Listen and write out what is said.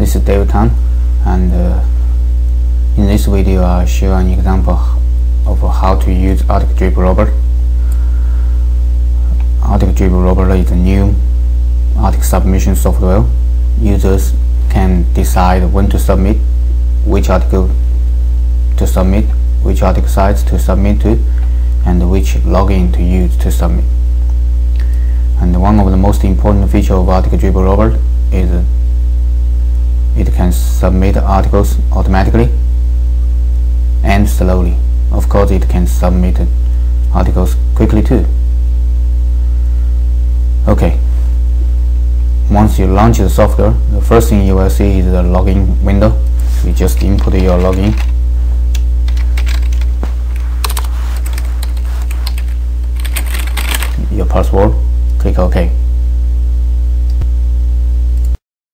This is David Tan, and in this video I'll show an example of how to use Arctic Drip Robot. Arctic Drip Robot is a new Arctic submission software. Users can decide when to submit, which article to submit, which article sites to submit to, and which login to use to submit. And one of the most important features of Arctic Drip Robot is it can submit articles automatically and slowly. Of course, it can submit articles quickly too. Okay, once you launch the software, the first thing you will see is the login window. You just input your login. Your password, click OK.